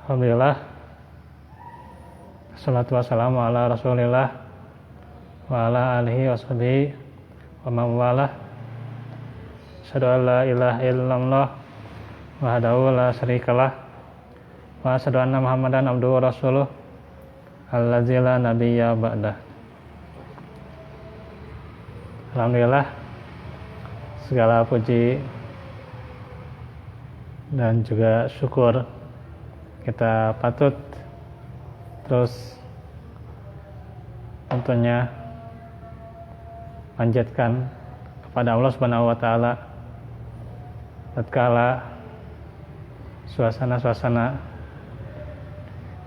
Alhamdulillah, salatu wassalamu ala rasulillah wa ala alihi wa sahbihi wa man walah. Asyhadu an la ilaha illallah wahdahu la syarikalah wa asyhadu anna muhammadan abduhu wa rasuluh allazi la nabiyya ba'dah. Alhamdulillah, segala puji dan juga syukur kita patut terus tentunya panjatkan kepada Allah Subhanahu wa taala tatkala suasana-suasana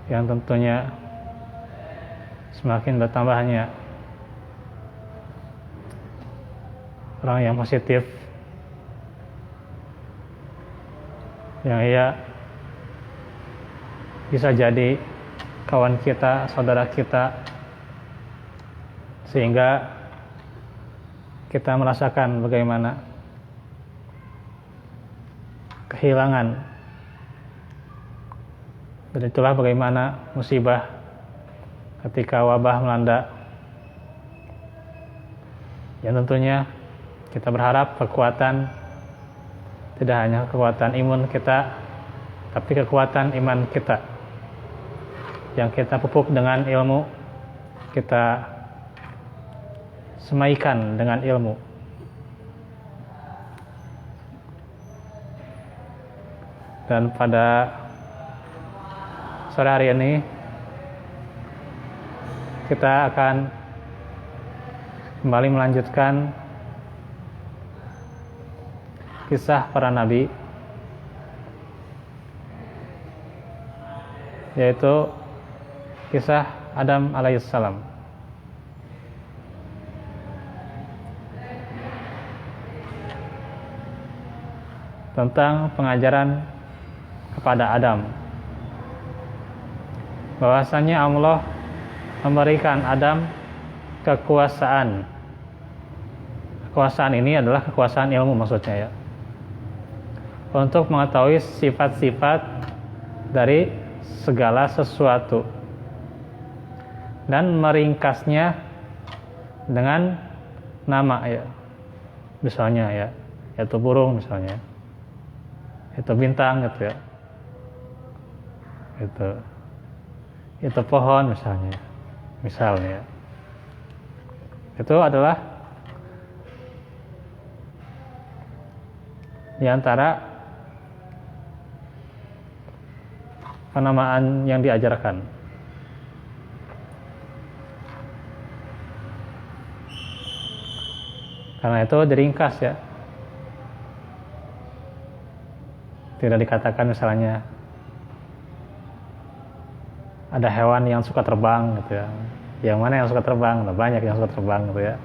yang tentunya semakin bertambahnya orang yang positif, yang ia bisa jadi kawan kita, saudara kita, sehingga kita merasakan bagaimana kehilangan, dan itulah bagaimana musibah ketika wabah melanda, yang tentunya kita berharap kekuatan, tidak hanya kekuatan imun kita, tapi kekuatan iman kita yang kita pupuk dengan ilmu, kita semaikan dengan ilmu. Dan pada sore hari ini kita akan kembali melanjutkan kisah para nabi, yaitu kisah Adam alaihissalam. Tentang pengajaran kepada Adam, bahwasanya Allah memberikan Adam kekuasaan. Kekuasaan ini adalah kekuasaan ilmu maksudnya ya, untuk mengetahui sifat-sifat dari segala sesuatu dan meringkasnya dengan nama ya, misalnya ya, yaitu burung misalnya, itu bintang gitu ya, itu pohon misalnya itu adalah di antara penamaan yang diajarkan. Karena itu diringkas ya, tidak dikatakan misalnya ada hewan yang suka terbang gitu ya. Yang mana yang suka terbang? Nah, banyak yang suka terbang gitu ya.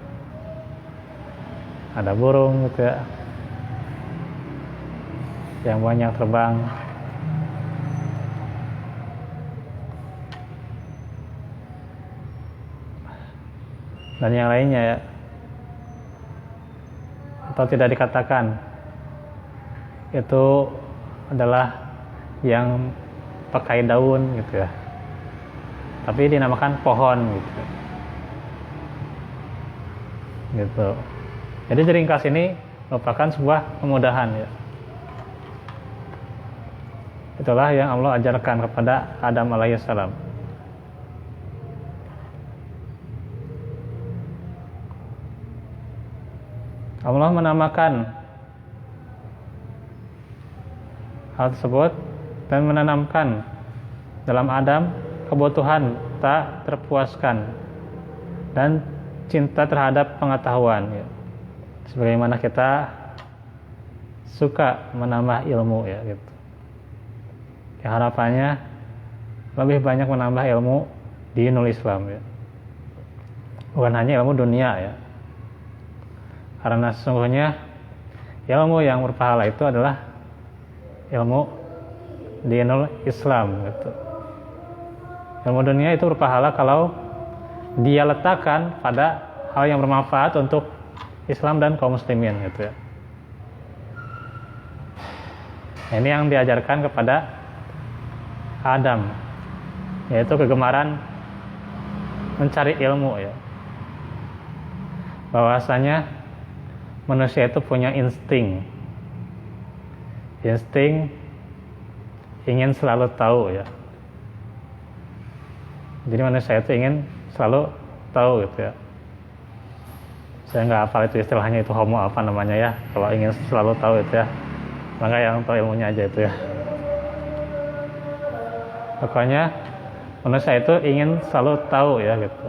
Ada burung gitu ya, yang banyak terbang. Dan yang lainnya ya. Atau tidak dikatakan itu adalah yang pakai daun gitu ya, tapi dinamakan pohon gitu. Jadi ringkas ini merupakan sebuah kemudahan ya. Itulah yang Allah ajarkan kepada Adam alaihissalam. Allah menamakan hal tersebut dan menanamkan dalam Adam kebutuhan tak terpuaskan dan cinta terhadap pengetahuan ya. Sebagaimana kita suka menambah ilmu ya gitu. Ya, harapannya lebih banyak menambah ilmu di dinul Islam ya. Bukan hanya ilmu dunia ya. Karena sesungguhnya ilmu yang berpahala itu adalah ilmu dinul Islam gitu. Ilmu dunia itu berpahala kalau dia letakkan pada hal yang bermanfaat untuk Islam dan kaum muslimin gitu ya. Ini yang diajarkan kepada Adam, yaitu kegemaran mencari ilmu ya. Bahwasanya manusia itu punya insting ingin selalu tahu ya. Jadi manusia itu ingin selalu tahu gitu ya. Saya nggak hafal itu istilahnya, itu homo apa namanya ya, kalau ingin selalu tahu itu ya. Maka yang tahu ilmunya aja itu ya. Pokoknya manusia itu ingin selalu tahu ya gitu.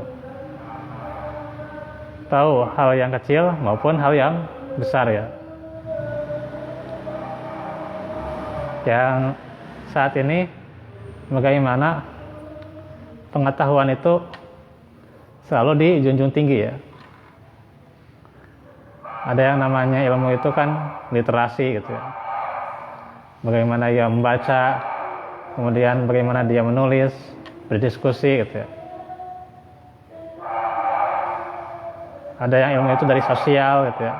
Tahu hal yang kecil maupun hal yang besar ya. Yang saat ini bagaimana pengetahuan itu selalu dijunjung tinggi ya. Ada yang namanya ilmu itu kan literasi gitu ya. Bagaimana dia membaca, kemudian bagaimana dia menulis, berdiskusi gitu ya. Ada yang ilmu itu dari sosial gitu ya.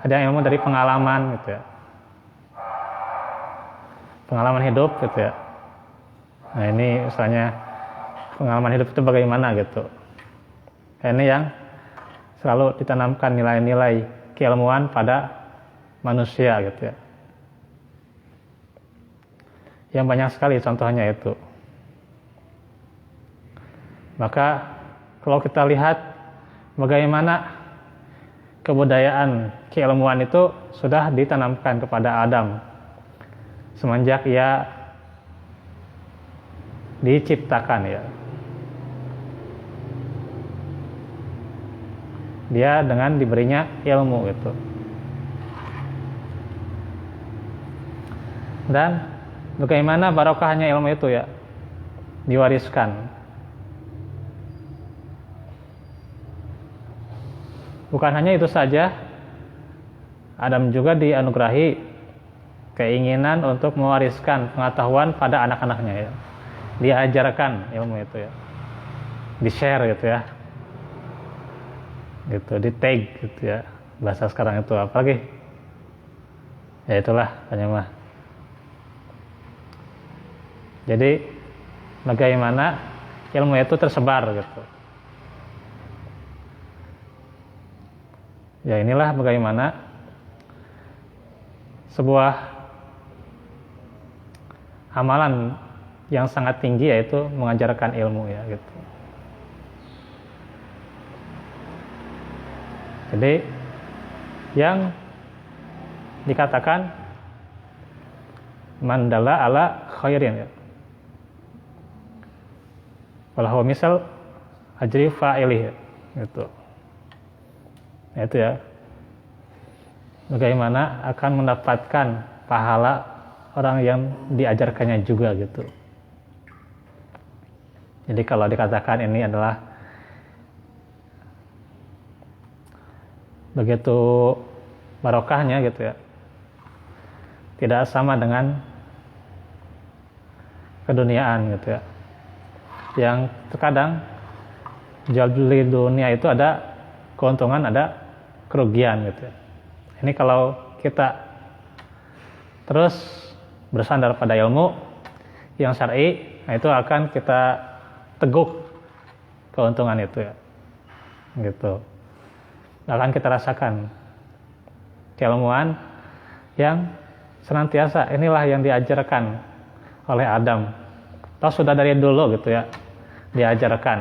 Ada yang ilmu dari pengalaman gitu ya. Pengalaman hidup gitu ya. Nah ini misalnya pengalaman hidup itu bagaimana gitu. Ini yang selalu ditanamkan nilai-nilai keilmuan pada manusia gitu ya. Yang banyak sekali contohnya itu. Maka kalau kita lihat bagaimana kebudayaan keilmuan itu sudah ditanamkan kepada Adam semenjak ia diciptakan ya. Dia dengan diberinya ilmu itu. Dan bagaimana barokahnya ilmu itu ya, diwariskan. Bukan hanya itu saja, Adam juga dianugerahi keinginan untuk mewariskan pengetahuan pada anak-anaknya ya. Diajarkan ilmu itu ya, di-share gitu ya, gitu, di-tag gitu ya, bahasa sekarang itu apa lagi? Ya itulah hanya mah. Jadi bagaimana ilmu itu tersebar gitu. Ya inilah bagaimana sebuah amalan yang sangat tinggi, yaitu mengajarkan ilmu ya gitu. Jadi yang dikatakan mandala ala khairin ya. Walau misal ajri fa'ilih ya, gitu. Nah, itu ya. Bagaimana akan mendapatkan pahala orang yang diajarkannya juga gitu. Jadi kalau dikatakan ini adalah begitu barokahnya gitu ya, tidak sama dengan keduniaan gitu ya, yang terkadang jual beli dunia itu ada keuntungan, ada kerugian gitu ya. Ini kalau kita terus bersandar pada ilmu yang syar'i, nah itu akan kita teguk keuntungan itu ya, gitu. Akan kita rasakan keilmuan yang senantiasa, inilah yang diajarkan oleh Adam. Atau sudah dari dulu gitu ya, diajarkan.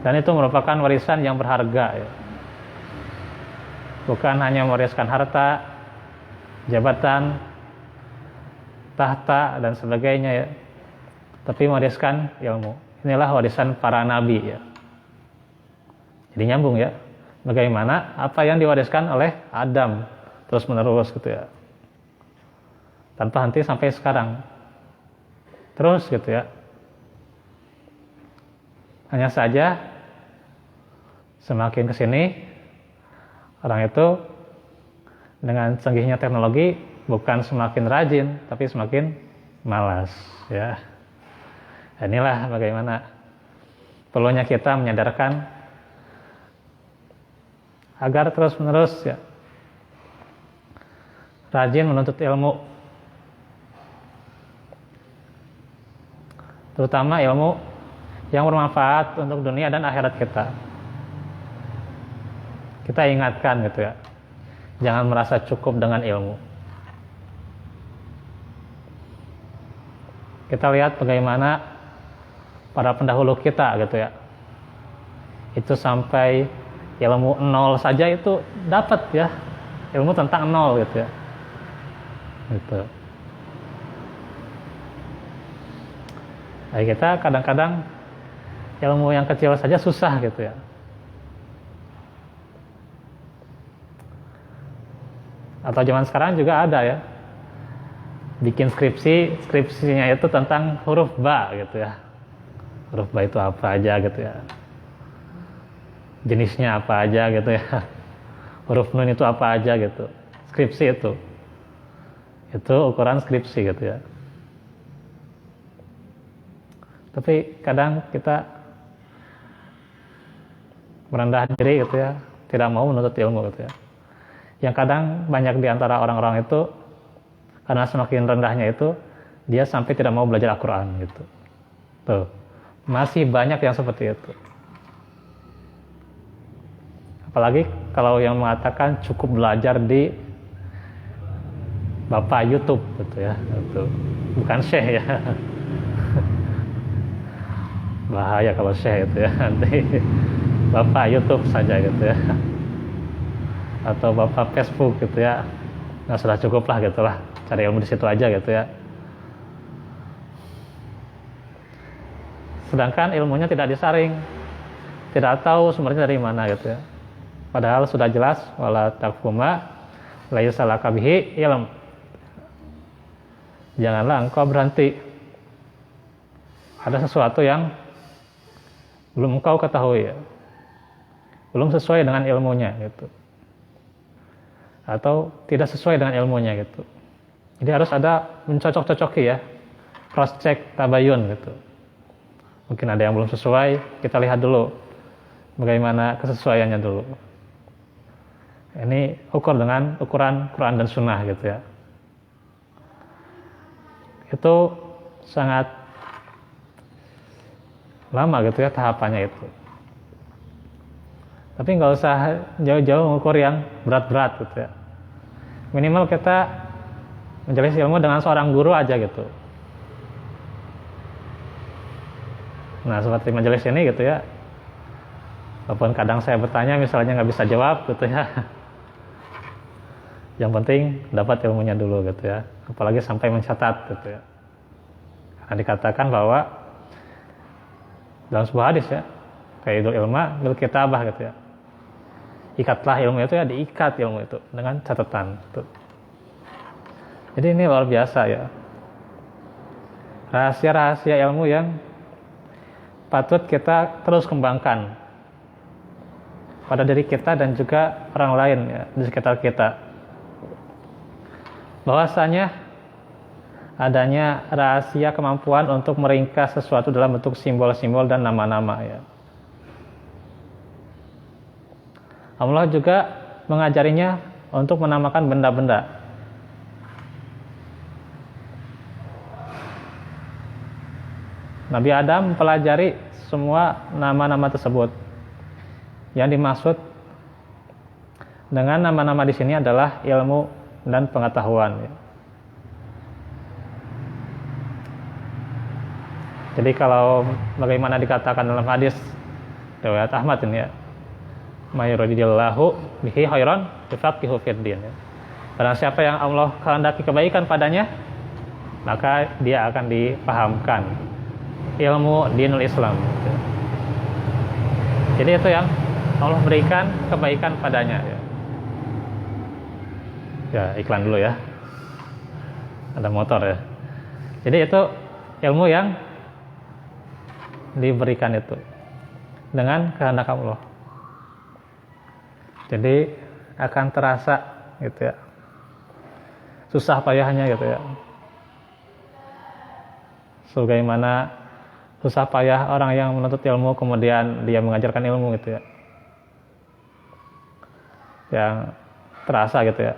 Dan itu merupakan warisan yang berharga ya. Bukan hanya mewariskan harta, jabatan, tahta dan sebagainya ya, tapi mewariskan ilmu. Inilah warisan para nabi ya. Jadi nyambung ya, bagaimana apa yang diwariskan oleh Adam terus menerus gitu ya, tanpa henti sampai sekarang terus gitu ya. Hanya saja semakin kesini orang itu dengan canggihnya teknologi bukan semakin rajin tapi semakin malas ya. Inilah bagaimana perlunya kita menyadarkan agar terus-menerus ya rajin menuntut ilmu. terutama ilmu yang bermanfaat untuk dunia dan akhirat kita. Kita ingatkan gitu ya, jangan merasa cukup dengan ilmu. Kita lihat bagaimana para pendahulu kita gitu ya, itu sampai ilmu 0 saja itu dapat ya, ilmu tentang 0 gitu ya, gitu. Nah, kita kadang-kadang ilmu yang kecil saja susah gitu ya. Atau zaman sekarang juga ada ya, bikin skripsinya itu tentang huruf ba gitu ya. Huruf ba itu apa aja gitu ya, jenisnya apa aja gitu ya, huruf nun itu apa aja gitu. Skripsi itu ukuran skripsi gitu ya. Tapi kadang kita merendah diri gitu ya, tidak mau menuntut ilmu gitu ya. Yang kadang banyak di antara orang-orang itu, karena semakin rendahnya itu, dia sampai tidak mau belajar Al-Quran gitu. Tuh, masih banyak yang seperti itu. Apalagi kalau yang mengatakan cukup belajar di Bapak YouTube gitu ya, itu bukan Syekh ya. Bahaya kalau Syekh itu ya, nanti Bapak YouTube saja gitu ya, atau Bapak Facebook gitu ya. Nah, sudah cukup lah gitu lah, cari ilmu di situ aja gitu ya. Sedangkan ilmunya tidak disaring, tidak tahu sumbernya dari mana gitu ya. Padahal sudah jelas, wala taqfuma laisa laka bihi ilm. Janganlah engkau berhenti, ada sesuatu yang belum engkau ketahui ya, belum sesuai dengan ilmunya gitu, atau tidak sesuai dengan ilmunya gitu. Jadi harus ada mencocok-cocoki ya, cross check, tabayun gitu. Mungkin ada yang belum sesuai, kita lihat dulu bagaimana kesesuaiannya dulu. Ini ukur dengan ukuran Quran dan Sunnah gitu ya. Itu sangat lama gitu ya tahapannya itu. Tapi nggak usah jauh-jauh mengukur yang berat-berat gitu ya. Minimal kita menjelis ilmu dengan seorang guru aja gitu. Nah, seperti majelis ini gitu ya, walaupun kadang saya bertanya misalnya nggak bisa jawab gitu ya, yang penting dapat ilmunya dulu gitu ya, apalagi sampai mencatat gitu ya. Karena dikatakan bahwa dalam sebuah hadis ya, qaidul ilma bil kitabah gitu ya, ikatlah ilmu itu ya, diikat ilmu itu dengan catatan gitu. Jadi ini luar biasa ya, rahasia-rahasia ilmu yang patut kita terus kembangkan pada diri kita dan juga orang lain ya, di sekitar kita. Bahwasanya adanya rahasia kemampuan untuk meringkas sesuatu dalam bentuk simbol-simbol dan nama-nama ya. Allah juga mengajarinya untuk menamakan benda-benda. Nabi Adam mempelajari semua nama-nama tersebut. Yang dimaksud dengan nama-nama di sini adalah ilmu dan pengetahuan. Jadi kalau bagaimana dikatakan dalam hadis riwayat Ahmad ini ya, may yuridillahu bihi khairan yufaqihu fid din. Barang siapa yang Allah kehendaki kebaikan padanya, maka dia akan dipahamkan ilmu dinul Islam. Jadi itu yang Allah berikan kebaikan padanya ya. Ya, iklan dulu ya. Ada motor ya. Jadi itu ilmu yang diberikan itu dengan kehendak Allah. Jadi akan terasa gitu ya, susah payahnya gitu ya. Sebagaimana susah payah orang yang menuntut ilmu kemudian dia mengajarkan ilmu gitu ya, yang terasa gitu ya.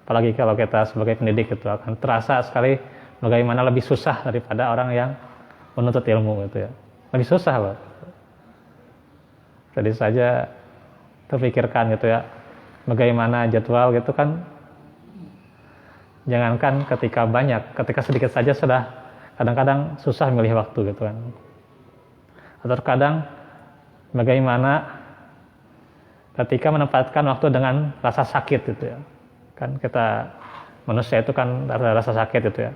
Apalagi kalau kita sebagai pendidik itu akan terasa sekali bagaimana lebih susah daripada orang yang menuntut ilmu gitu ya. Lebih susah Pak. Tadi saja terpikirkan gitu ya, bagaimana jadwal gitu kan, jangankan ketika banyak, ketika sedikit saja sudah kadang-kadang susah milih waktu gitu kan. Atau terkadang bagaimana ketika menempatkan waktu dengan rasa sakit gitu ya. Kan kita manusia itu kan ada rasa sakit gitu ya.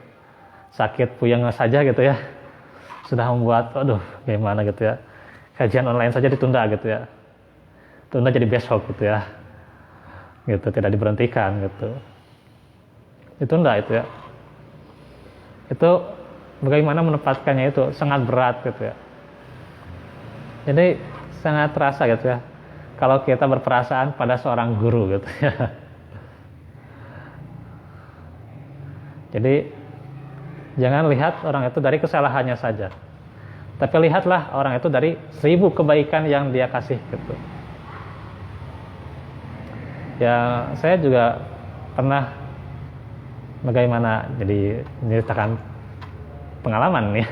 Sakit puyeng saja gitu ya. Sudah membuat, aduh gimana gitu ya. Kajian online saja ditunda gitu ya. Tunda jadi besok gitu ya. Gitu, tidak diberhentikan gitu. Ditunda itu ya. Itu bagaimana menempatkannya itu sangat berat gitu ya. Jadi sangat terasa gitu ya. Kalau kita berperasaan pada seorang guru gitu ya. Jadi jangan lihat orang itu dari kesalahannya saja. Tapi lihatlah orang itu dari 1000 kebaikan yang dia kasih gitu. Ya saya juga pernah bagaimana, jadi menceritakan pengalaman nih.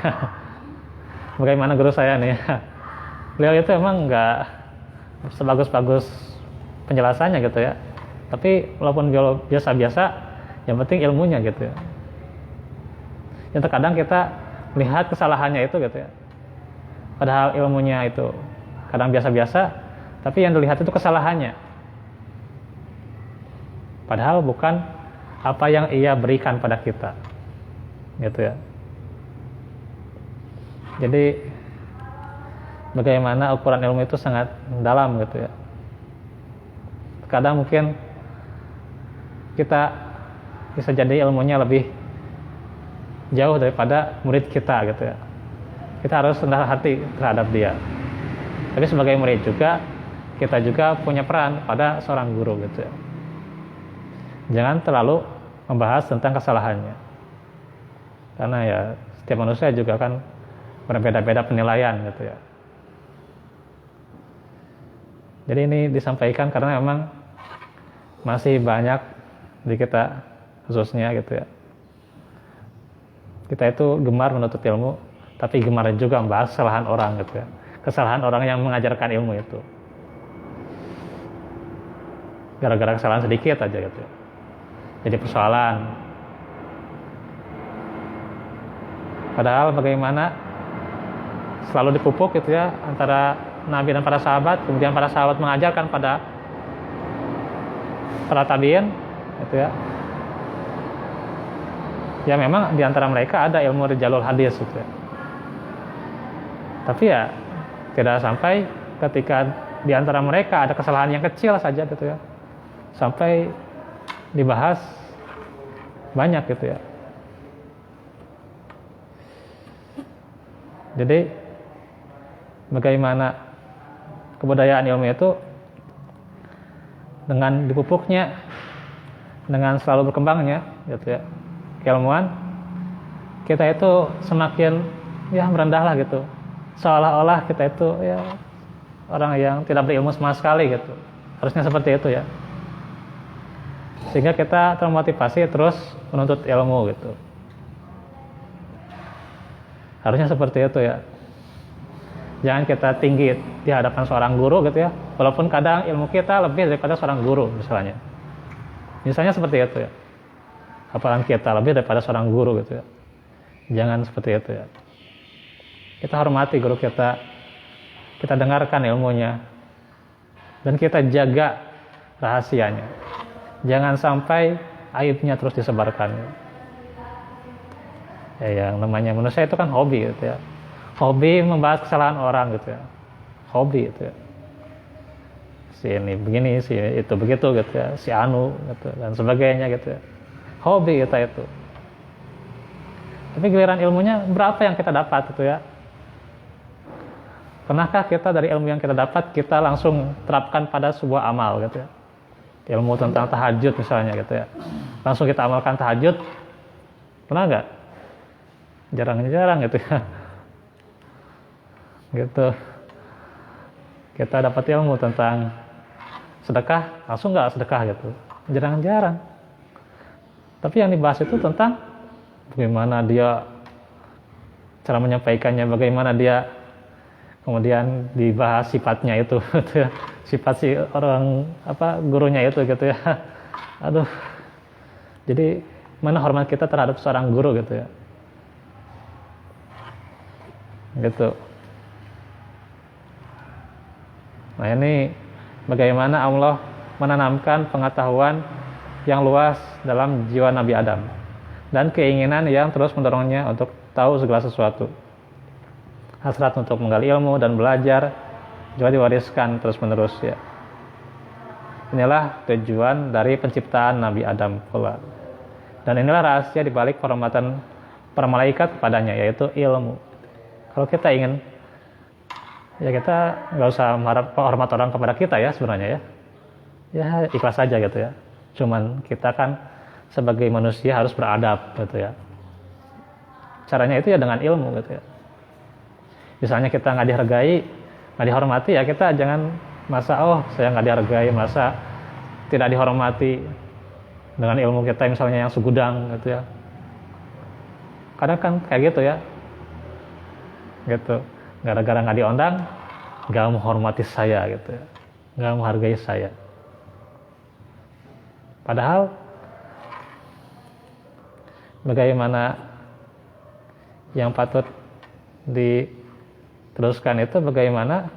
Bagaimana guru saya nih. Beliau itu emang nggak sebagus-bagus penjelasannya gitu ya. Tapi walaupun biasa-biasa, yang penting ilmunya gitu ya. Yang terkadang kita lihat kesalahannya itu gitu ya. Padahal ilmunya itu kadang biasa-biasa, tapi yang dilihat itu kesalahannya. Padahal bukan apa yang ia berikan pada kita. Gitu ya. Jadi bagaimana ukuran ilmu itu sangat dalam gitu ya. Kadang mungkin kita bisa jadi ilmunya lebih jauh daripada murid kita gitu ya. Kita harus rendah hati terhadap dia. Tapi sebagai murid juga, kita juga punya peran pada seorang guru gitu ya. Jangan terlalu membahas tentang kesalahannya. Karena ya setiap manusia juga kan berbeda-beda penilaian gitu ya. Jadi ini disampaikan karena memang masih banyak di kita khususnya gitu ya. Kita itu gemar menuntut ilmu, tapi gemar juga membahas kesalahan orang gitu ya. Kesalahan orang yang mengajarkan ilmu itu. Gara-gara kesalahan sedikit aja gitu ya. Jadi persoalan. Padahal bagaimana selalu dipupuk gitu ya antara Nabi dan para sahabat, kemudian para sahabat mengajarkan pada para tabiin gitu ya. Ya memang di antara mereka ada ilmu rijalul hadis gitu ya. Tapi ya tidak sampai ketika di antara mereka ada kesalahan yang kecil saja gitu ya. Sampai dibahas banyak gitu ya. Jadi bagaimana kebudayaan ilmu itu dengan dipupuknya, dengan selalu berkembangnya gitu ya, keilmuan, kita itu semakin ya merendah lah gitu. Seolah-olah kita itu ya orang yang tidak berilmu sama sekali gitu. Harusnya seperti itu ya. Sehingga kita termotivasi terus menuntut ilmu gitu. Harusnya seperti itu ya. Jangan kita tinggi di hadapan seorang guru gitu ya. Walaupun kadang ilmu kita lebih daripada seorang guru misalnya. Misalnya seperti itu ya. Apalagi kita lebih daripada seorang guru gitu ya. Jangan seperti itu ya. Kita hormati guru kita. Kita dengarkan ilmunya. Dan kita jaga rahasianya. Jangan sampai aibnya terus disebarkan. Ya, yang namanya manusia itu kan hobi gitu ya. Hobi membahas kesalahan orang gitu ya. Hobi gitu ya. Si ini begini, si itu begitu gitu ya. Si anu gitu dan sebagainya gitu ya. Hobi kita itu. Tapi giliran ilmunya berapa yang kita dapat gitu ya. Pernahkah kita dari ilmu yang kita dapat kita langsung terapkan pada sebuah amal gitu ya. Ilmu tentang tahajud misalnya gitu ya. Langsung kita amalkan tahajud. Pernah nggak? Jarang-jarang gitu ya. Gitu. Kita dapat ilmu tentang sedekah, langsung nggak sedekah gitu. Jarang-jarang. Tapi yang dibahas itu tentang bagaimana dia cara menyampaikannya, bagaimana dia, kemudian dibahas sifatnya itu, gitu ya. Sifat si orang gurunya itu gitu ya. Aduh. Jadi mana hormat kita terhadap seorang guru gitu ya. Gitu. Nah ini bagaimana Allah menanamkan pengetahuan yang luas dalam jiwa Nabi Adam dan keinginan yang terus mendorongnya untuk tahu segala sesuatu. Hasrat untuk menggali ilmu dan belajar juga diwariskan terus-menerus ya. Inilah tujuan dari penciptaan Nabi Adam pula. Dan inilah rahasia dibalik penghormatan para malaikat kepadanya, yaitu ilmu. Kalau kita ingin, ya kita nggak usah mengharap hormat orang kepada kita ya sebenarnya ya. Ya ikhlas saja gitu ya. Cuman kita kan sebagai manusia harus beradab gitu ya. Caranya itu ya dengan ilmu gitu ya. Misalnya kita nggak dihargai, nggak dihormati, ya kita jangan masa saya nggak dihargai, masa tidak dihormati dengan ilmu kita misalnya yang segudang gitu ya. Kadang kan kayak gitu ya, gitu. Gara-gara nggak diundang, nggak menghormati saya gitu ya, nggak menghargai saya. Padahal bagaimana yang patut diteruskan itu bagaimana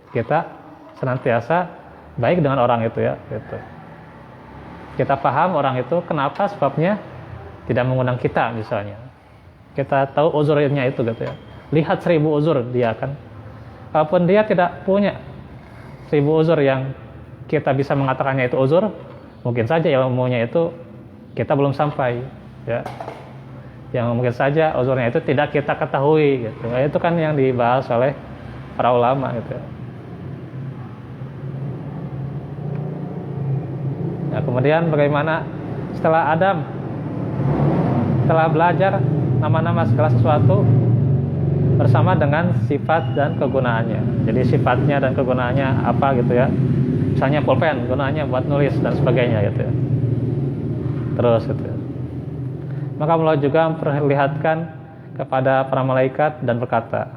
kita senantiasa baik dengan orang itu ya, gitu. Kita paham orang itu kenapa sebabnya tidak mengundang kita misalnya. Kita tahu uzurnya itu gitu ya. Lihat 1000 uzur dia kan. Kalaupun dia tidak punya 1000 uzur yang kita bisa mengatakannya itu uzur, mungkin saja ilmunya itu kita belum sampai ya. Yang mungkin saja uzurnya itu tidak kita ketahui gitu. Nah, itu kan yang dibahas oleh para ulama gitu ya. Nah, kemudian bagaimana setelah Adam telah belajar nama-nama segala sesuatu bersama dengan sifat dan kegunaannya. Jadi sifatnya dan kegunaannya apa gitu ya. Misalnya pulpen, gunaannya buat nulis dan sebagainya gitu ya. Terus gitu ya. Maka Allah juga memperlihatkan kepada para malaikat dan berkata,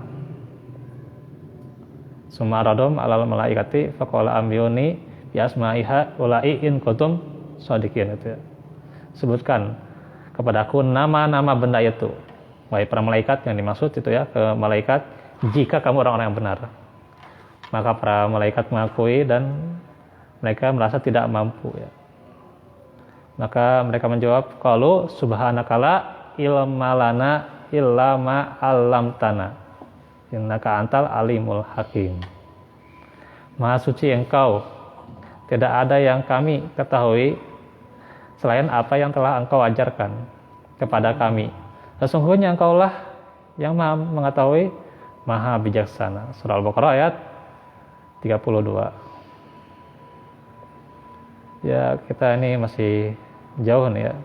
Summa radom alal malaikati faqala ambiyuni bi asma'iha ulai in kuntum shadiqin gitu ya. Sebutkan kepadaku nama-nama benda itu. Wahai para malaikat, yang dimaksud itu ya, ke malaikat, jika kamu orang-orang yang benar. Maka para malaikat mengakui dan mereka merasa tidak mampu ya. Maka mereka menjawab, qalu subhanakala ilma lana illa ma 'allamtana innaka antal alimul hakim. Maha suci engkau, tidak ada yang kami ketahui selain apa yang telah engkau ajarkan kepada kami. Sesungguhnya engkaulah yang maha mengetahui, maha bijaksana. Surah Al-Baqarah ayat 32. Ya, kita ini masih jauh nih ya.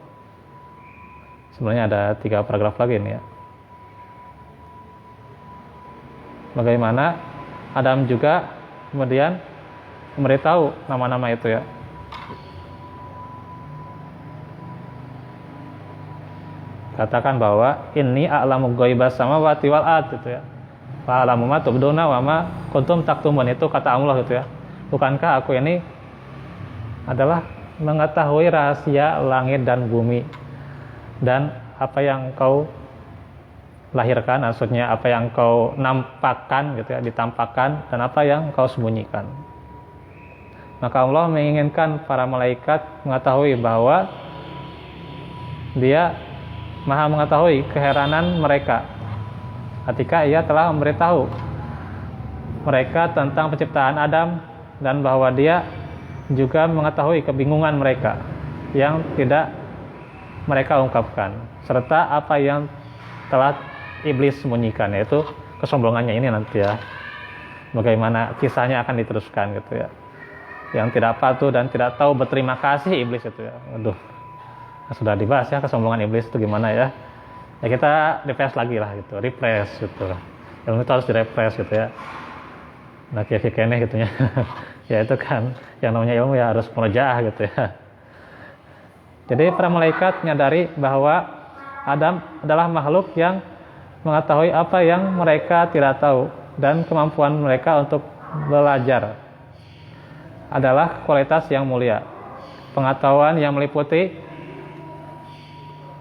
Sebenarnya ada 3 paragraf lagi nih ya. Bagaimana Adam juga kemudian memberitahu nama-nama itu ya. Katakan bahwa ini a'lamu ghaibas samawati wal ard gitu ya. Fa a'lamu ma tubduna wa ma kuntum taktumun, itu kata Allah gitu ya. Bukankah aku ini adalah mengetahui rahasia langit dan bumi dan apa yang kau lahirkan, maksudnya apa yang kau nampakkan gitu ya, ditampakkan, dan apa yang kau sembunyikan. Maka Allah menginginkan para malaikat mengetahui bahwa Dia maha mengetahui keheranan mereka ketika Ia telah memberitahu mereka tentang penciptaan Adam, dan bahwa Dia juga mengetahui kebingungan mereka yang tidak mereka ungkapkan, serta apa yang telah iblis sembunyikan, yaitu kesombongannya ini nanti ya. Bagaimana kisahnya akan diteruskan gitu ya. Yang tidak patuh dan tidak tahu berterima kasih iblis itu ya. Aduh, sudah dibahas ya kesombongan iblis itu gimana ya. Ya kita refresh lagi lah gitu, refresh gitu. Ilmu itu harus direfresh gitu ya. Nah kayak keneh gitu ya. Ya itu kan yang namanya ilmu ya harus murojaah gitu ya. Jadi para malaikat menyadari bahwa Adam adalah makhluk yang mengetahui apa yang mereka tidak tahu, dan kemampuan mereka untuk belajar adalah kualitas yang mulia. Pengetahuan yang meliputi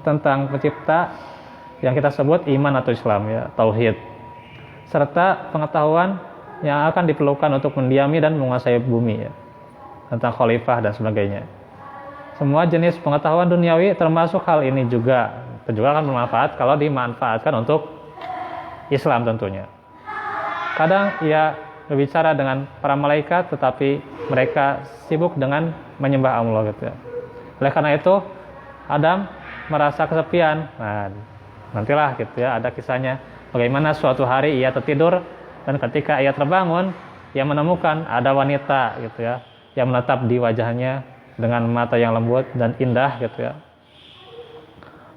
tentang pencipta yang kita sebut iman atau Islam, ya, tauhid, serta pengetahuan yang akan diperlukan untuk mendiami dan menguasai bumi, ya, tentang khalifah dan sebagainya. Semua jenis pengetahuan duniawi termasuk hal ini juga akan bermanfaat kalau dimanfaatkan untuk Islam tentunya. Kadang ia berbicara dengan para malaikat, tetapi mereka sibuk dengan menyembah Allah gitu, ya. Oleh karena itu Adam merasa kesepian. Nah, nantilah gitu, ya, ada kisahnya bagaimana suatu hari ia tertidur, dan ketika ia terbangun ia menemukan ada wanita gitu, ya, yang menatap di wajahnya dengan mata yang lembut dan indah gitu, ya.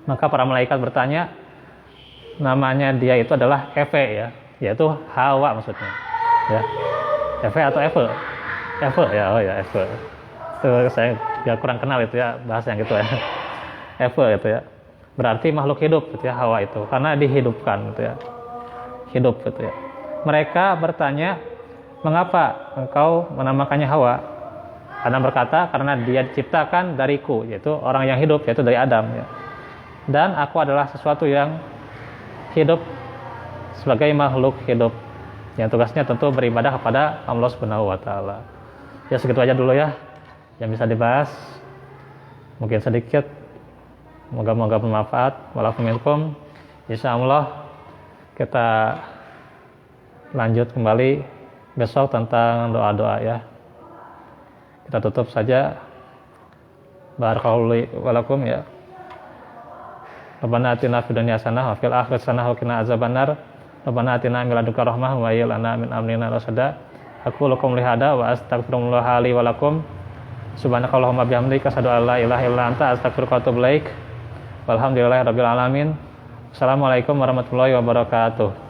Maka para malaikat bertanya, namanya dia itu adalah Eve, ya, yaitu Hawa maksudnya, ya. Eve atau Eve? Eve, ya, oh ya, Eve. Itu saya kurang kenal itu, ya, bahasa yang gitu, ya. Eve gitu, ya. Berarti makhluk hidup gitu, ya, Hawa itu, karena dihidupkan gitu, ya. Hidup gitu, ya. Mereka bertanya, mengapa engkau menamakannya Hawa? Adam berkata, karena dia diciptakan dariku, yaitu orang yang hidup, yaitu dari Adam, ya. Dan aku adalah sesuatu yang hidup sebagai makhluk hidup yang tugasnya tentu beribadah kepada Allah Subhanahu wa taala. Ya, segitu aja dulu, ya, yang bisa dibahas. Mungkin sedikit, moga-moga bermanfaat. Walakum minkum. Insyaallah kita lanjut kembali besok tentang doa-doa, ya. Kita tutup saja. Barakallahu walakum, ya. Rabbana atina fid dunya hasanah wa fil akhirati hasanah wa qina azabannar. Rabbana atina min ladunka rahmah wa hayyi lana min amrina rasada. Aku lakum lihada wa astaghfirullah li wa lakum. Subhanakallahumma bihamdika asyhadu an la ilaha illa anta astaghfiruka wa atubu ilaik. Walhamdulillahirabbil alamin. Assalamualaikum warahmatullahi wabarakatuh.